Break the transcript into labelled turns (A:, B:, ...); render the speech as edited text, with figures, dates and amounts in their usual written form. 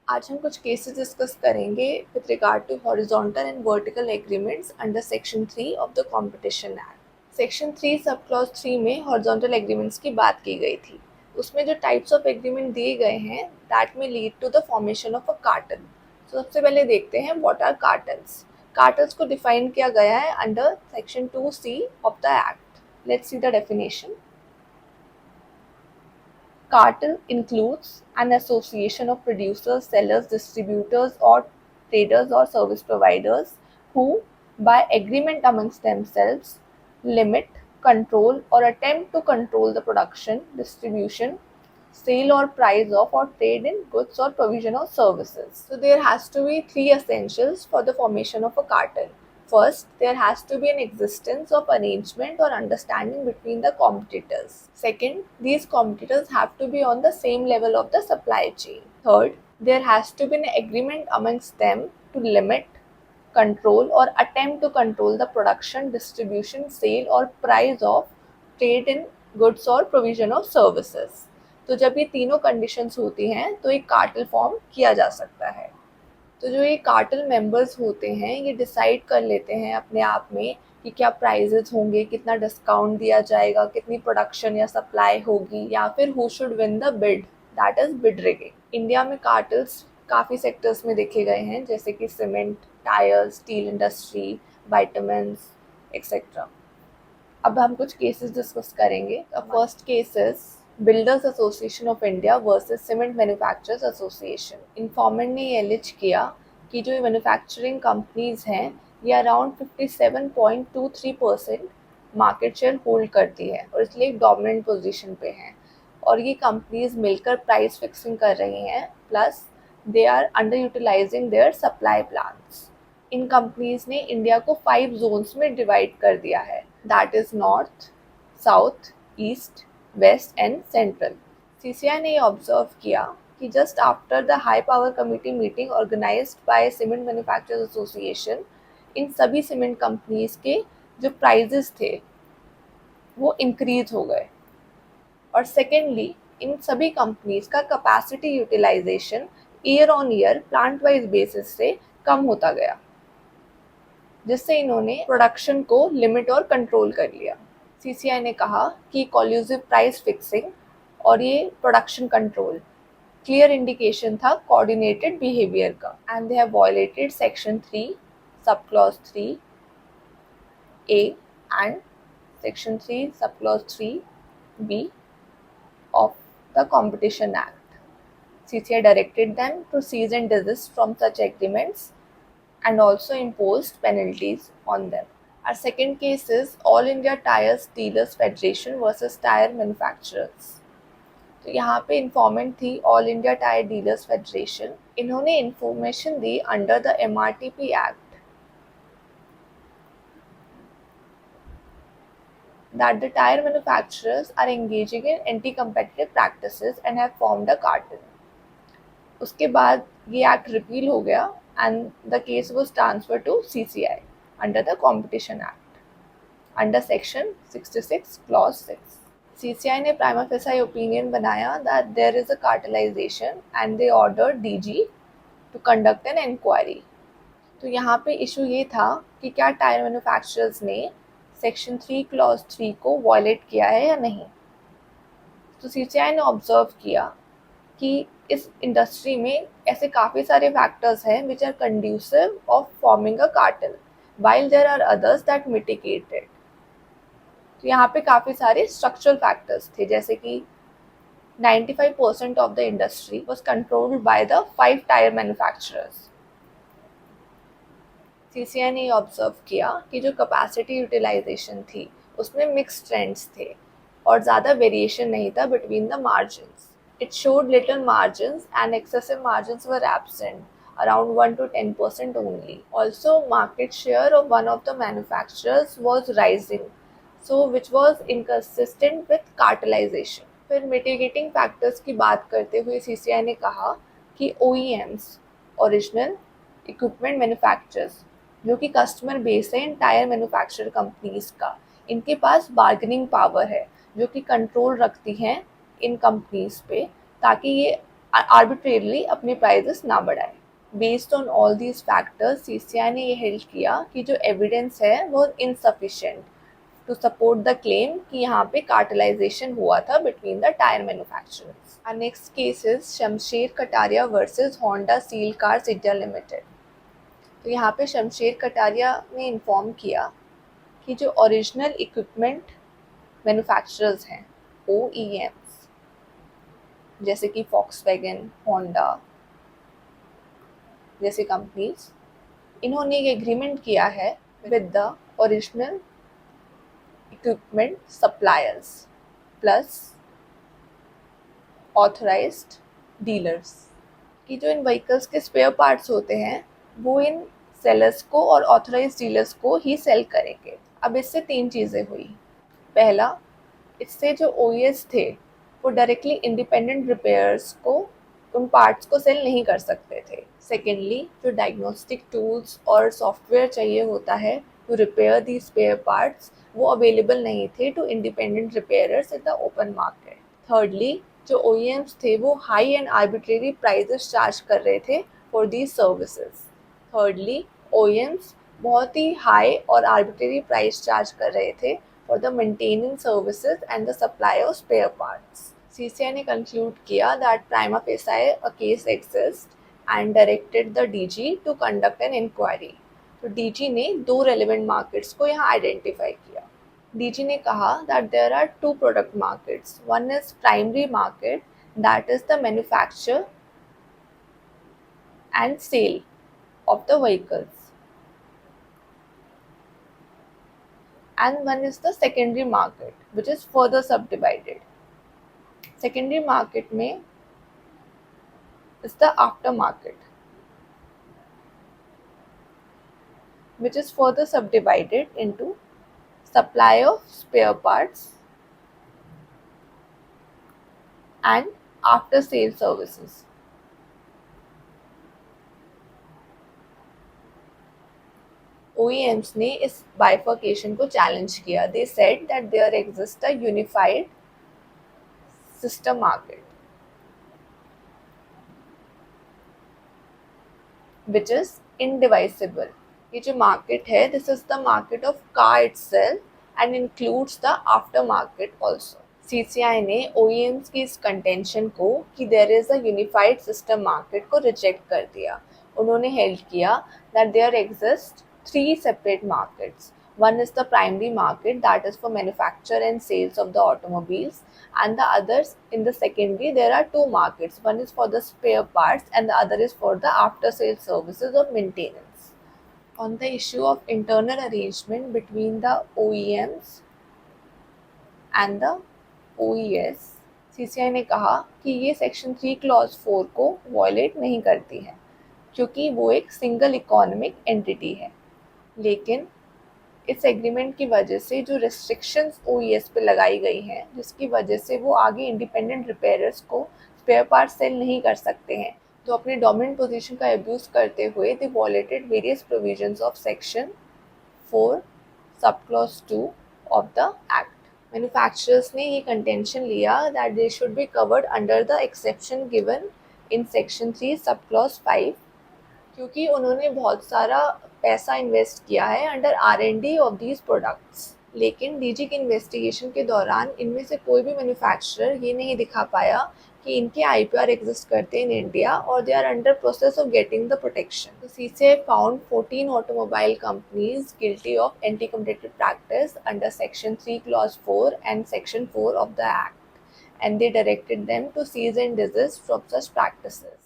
A: आज हम कुछ केसेस डिस्कस करेंगे with regard to horizontal and vertical agreements under section 3 of the competition act. Section 3 sub clause 3 में horizontal agreements की बात की गई थी। उसमें जो टाइप्स ऑफ एग्रीमेंट दिए गए हैं दैट में lead to the formation of a cartel. तो सबसे पहले देखते हैं व्हाट आर कार्टेल्स। कार्टेल्स को डिफाइन किया गया है under section 2C of the act. Let's see the definition. Cartel includes an association of producers, sellers, distributors, or traders or service providers who, by agreement amongst themselves, limit, control, or attempt to control the production, distribution, sale or price of or trade in goods or provision of services. So there has to be three essentials for the formation of a cartel. First, there has to be an existence of arrangement or understanding between the competitors. Second, these competitors have to be on the same level of the supply chain. Third, there has to be an agreement amongst them to limit, control or attempt to control the production, distribution, sale or price of trade in goods or provision of services. तो जब ये तीनों conditions होती हैं तो एक cartel form किया जा सकता है। तो जो ये कार्टेल मेंबर्स होते हैं ये डिसाइड कर लेते हैं अपने आप में कि क्या प्राइजेस होंगे, कितना डिस्काउंट दिया जाएगा, कितनी प्रोडक्शन या सप्लाई होगी, या फिर who should win the bid, that is bid rigging. India में कार्टेल्स काफ़ी सेक्टर्स में देखे गए हैं जैसे कि cement, tyre, steel industry, vitamins etcetera. अब हम कुछ केसेस डिस्कस करेंगे। First case is builders association of India versus cement manufacturers association. Informant ने ये एलिज किया कि जो मैन्युफैक्चरिंग कंपनीज हैं ये अराउंड 57.23% मार्केट शेयर होल्ड करती है और इसलिए एक डोमिनेंट पोजीशन पे हैं। और ये कंपनीज मिलकर प्राइस फिक्सिंग कर रही हैं, plus they are under utilizing their supply plans. इन कंपनीज ने इंडिया को 5 जोन्स में डिवाइड कर दिया है, that is north, south, east, west and central. CCI ने ऑब्जर्व किया कि just after the high power committee meeting organized by cement manufacturers association, इन सभी सीमेंट कंपनीज के जो प्राइजेस थे वो इंक्रीज हो गए। और सेकेंडली, इन सभी कंपनीज का capacity utilization year on year plant wise basis से कम होता गया, जिससे इन्होंने प्रोडक्शन को लिमिट और कंट्रोल कर लिया। सीसीआई ने कहा कि कॉल्यूसिव प्राइस फिक्सिंग और ये प्रोडक्शन कंट्रोल क्लियर इंडिकेशन था कोऑर्डिनेटेड बिहेवियर का, and they have violated section 3 sub clause 3 A and section 3 sub clause 3 B of the Competition Act. CCI directed them to cease and desist from such agreements and also imposed penalties on them. Our second case is All India Tyres Dealers Federation versus Tyre Manufacturers. तो यहाँ पे informant थी all India tyre dealers federation. इन्होंने information दी under the MRTP act that the tire manufacturers are engaging in anti-competitive practices and have formed a cartel. उसके बाद ये act repeal हो गया and the case was transfer to CCI under the competition act under section 66 clause 6। CCI ने prima facie opinion बनाया that there is a cartelization and they order DG to conduct an inquiry. तो यहाँ पे issue ये था कि क्या tyre manufacturers ने सेक्शन 3 क्लॉज 3 को वायलेट किया है या नहीं। तो CCI ने ऑब्जर्व किया कि इस इंडस्ट्री में ऐसे काफ़ी सारे फैक्टर्स हैं which are conducive of forming a cartel while there are others that mitigated. तो यहाँ पे काफ़ी सारे स्ट्रक्चरल फैक्टर्स थे जैसे कि 95% of the industry was controlled by the 5 tyre manufacturers. CCI ने ऑब्जर्व किया कि जो कैपेसिटी यूटिलाइजेशन थी उसमें मिक्स ट्रेंड्स थे और ज़्यादा वेरिएशन नहीं था between the margins. It showed little margins and excessive margins were absent, around 1 to 10% only. Also, market share of one of the manufacturers was rising, so which was inconsistent with cartelization. फिर mitigating factors की बात करते हुए CCI ने कहा कि OEMs, original equipment manufacturers, जो कि कस्टमर बेस है इन टायर मैन्युफैक्चर कंपनीज का, इनके पास बार्गेनिंग पावर है जो कि कंट्रोल रखती हैं इन कंपनीज पे, ताकि ये आर्बिट्रेरली अपने प्राइजेस ना बढ़ाए। Based on all these factors CCI ने ये हेल्ड किया कि जो एविडेंस है वो insufficient to support the claim कि यहाँ पे कार्टेलाइजेशन हुआ था between the tyre manufacturers. Our next case is Shamsher Kataria versus Honda Siel cars India limited. तो यहाँ पे शमशेर कटारिया ने इन्फॉर्म किया कि जो ओरिजिनल इक्विपमेंट मैन्युफैक्चरर्स हैं OEMs जैसे कि फॉक्सवैगन, होंडा जैसे कंपनीज, इन्होंने एक एग्रीमेंट किया है with the original equipment suppliers plus authorised dealers कि जो इन व्हीकल्स के स्पेयर पार्ट्स होते हैं वो इन सेलर्स को और ऑथराइज्ड डीलर्स को ही सेल करेंगे। अब इससे 3 चीज़ें हुई। पहला, इससे जो OES थे वो डायरेक्टली इंडिपेंडेंट रिपेयर्स को उन पार्ट्स को सेल नहीं कर सकते थे। सेकेंडली, जो डायग्नोस्टिक टूल्स और सॉफ्टवेयर चाहिए होता है to repair the spare parts वो अवेलेबल नहीं थे to independent repairers in the open market. Thirdly, जो OEMs थे वो high and arbitrary prices charge कर रहे थे for these services. Thirdly, OEMs बहुत ही हाई और आर्बिट्रेरी प्राइस चार्ज कर रहे थे for the maintenance services and the supply of spare parts. CCI ने कंक्लूड किया that prima facie a case exist and directed the DG to conduct an inquiry. तो DG ने 2 relevant markets को यहाँ identify किया। DG ने कहा that there are 2 product markets. One is primary market, that is the manufacture and sale of the vehicles, and one is the secondary market, which is further subdivided. Secondary market में is the aftermarket, which is further subdivided into supply of spare parts and after sale services. OEMs ने इस bifurcation को challenge किया. They said that there exists a unified system market, which is indivisible. ये जो market है, this is the market of car itself and includes the aftermarket also. CCI ने OEMs की इस contention को कि there is a unified system market को reject कर दिया. उन्होंने held किया that there exist 3 separate markets. One is the primary market, that is for manufacture and sales of the automobiles, and the others in the secondary there are 2 markets. One is for the spare parts and the other is for the after sales services or maintenance. On the issue of internal arrangement between the OEMs and the OES, CCI ने कहा कि ये section 3 clause 4 को violet नहीं करती है क्योंकि वो एक सिंगल इकोनॉमिक एंटिटी है। लेकिन इस एग्रीमेंट की वजह से जो रेस्ट्रिक्शंस OES पे लगाई गई हैं जिसकी वजह से वो आगे इंडिपेंडेंट रिपेयरर्स को स्पेयर पार्ट सेल नहीं कर सकते हैं, तो अपने डोमिनेंट पोजीशन का अब्यूज़ करते हुए they violated various provisions of section 4 sub clause 2 of the act. Manufacturers ने ये कंटेंशन लिया that they should be covered under the exception given in section 3 sub clause 5 क्योंकि उन्होंने बहुत सारा पैसा इन्वेस्ट किया है under R&D of these products. लेकिन DG की इन्वेस्टिगेशन के दौरान इनमें से कोई भी मैन्युफैक्चरर ये नहीं दिखा पाया कि इनके IPR एग्जिस्ट करते हैं इन इंडिया और they are under process of getting the protection. तो CCI found 14 automobile companies guilty of anti competitive practice under section 3 clause 4 and section 4 of the act, and they directed them to cease and desist from such practices.